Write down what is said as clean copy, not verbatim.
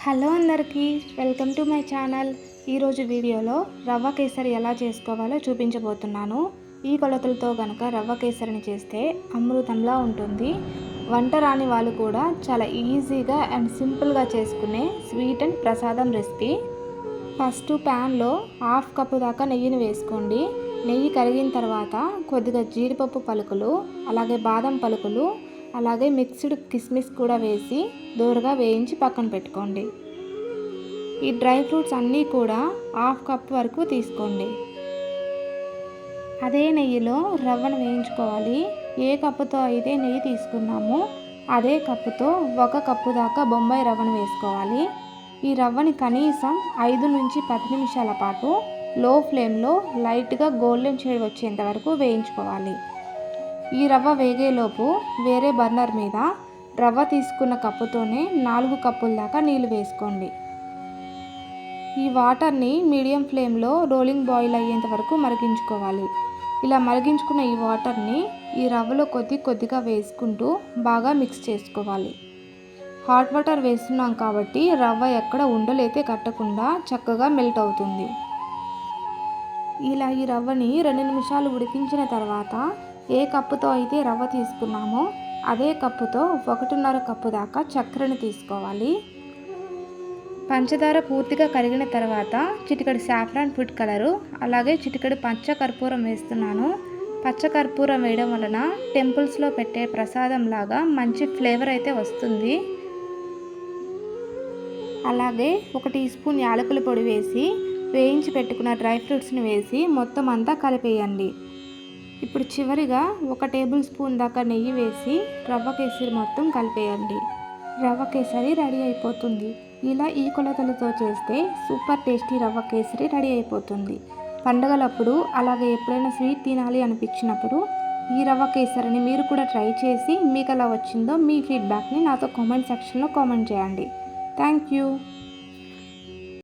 Hello అందరికీ, welcome to my channel. ఈరోజు వీడియోలో రవ్వ కేసరి ఎలా చేసుకోవాలో చూపించబోతున్నాను. ఈ కొలతలతో కనుక రవ్వ కేసరిని చేస్తే అమృతంలా ఉంటుంది. వంట రాని వాళ్ళు కూడా చాలా ఈజీగా అండ్ సింపుల్గా చేసుకునే స్వీట్ అండ్ ప్రసాదం రెసిపీ. ఫస్ట్ ప్యాన్లో 1/2 కప్పు దాకా నెయ్యిని వేసుకోండి. నెయ్యి కరిగిన తర్వాత కొద్దిగా జీడిపప్పు పలుకులు, అలాగే బాదం పలుకులు, అలాగే మిక్స్డ్ కిస్మిస్ కూడా వేసి దోరగా వేయించి పక్కన పెట్టుకోండి. ఈ డ్రై ఫ్రూట్స్ అన్నీ కూడా 1/2 కప్ వరకు తీసుకోండి. అదే నెయ్యిలో రవ్వను వేయించుకోవాలి. ఏ కప్పుతో అయితే నెయ్యి తీసుకున్నామో అదే కప్పుతో 1 కప్పు దాకా బొంబాయి రవ్వను వేసుకోవాలి. ఈ రవ్వని కనీసం 5 నుంచి 10 నిమిషాల పాటు లో ఫ్లేమ్లో లైట్గా గోల్డెన్ షేడ్ వచ్చేంత వరకు వేయించుకోవాలి. ఈ రవ్వ వేగేలోపు వేరే బర్నర్ మీద రవ్వ తీసుకున్న కప్పుతోనే 4 కప్పుల దాకా నీళ్ళు వేసుకోండి. ఈ వాటర్ని మీడియం ఫ్లేమ్లో రోలింగ్ బాయిల్ అయ్యేంత వరకు మరిగించుకోవాలి. ఇలా మరిగించుకున్న ఈ వాటర్ని ఈ రవ్వలో కొద్దిగా వేసుకుంటూ బాగా మిక్స్ చేసుకోవాలి. హాట్ వాటర్ వేస్తున్నాం కాబట్టి రవ్వ ఎక్కడ ఉండలైతే కట్టకుండా చక్కగా మెల్ట్ అవుతుంది. ఇలా ఈ రవ్వని 2 నిమిషాలు ఉడికించిన తర్వాత ఏ కప్పుతో అయితే రవ్వ తీసుకున్నామో అదే కప్పుతో 1.5 కప్పు దాకా చక్కెరను తీసుకోవాలి. పంచదార పూర్తిగా కరిగిన తర్వాత చిటికెడు సాఫ్రాన్ ఫుడ్ కలరు, అలాగే చిటికెడు పచ్చ కర్పూరం వేస్తున్నాను. పచ్చ కర్పూరం వేయడం వలన టెంపుల్స్లో పెట్టే ప్రసాదం లాగా మంచి ఫ్లేవర్ అయితే వస్తుంది. అలాగే 1 టీ స్పూన్ యాలకుల పొడి వేసి వేయించి పెట్టుకున్న డ్రై ఫ్రూట్స్ని వేసి మొత్తం అంతా కలిపేయండి. ఇప్పుడు చివరిగా 1 టేబుల్ స్పూన్ దాకా నెయ్యి వేసి రవ్వ కేసరి మొత్తం కలిపేయండి. రవ్వ కేసరి రెడీ అయిపోతుంది. ఇలా ఈ కొలతలతో చేస్తే సూపర్ టేస్టీ రవ్వ కేసరి రెడీ అయిపోతుంది. పండగలప్పుడు అలాగే ఎప్పుడైనా స్వీట్ తినాలి అనిపించినప్పుడు ఈ రవ్వ కేసరిని మీరు కూడా ట్రై చేసి మీకు ఎలా వచ్చిందో మీ ఫీడ్బ్యాక్ని నాతో కామెంట్ సెక్షన్లో కామెంట్ చేయండి. Thank you.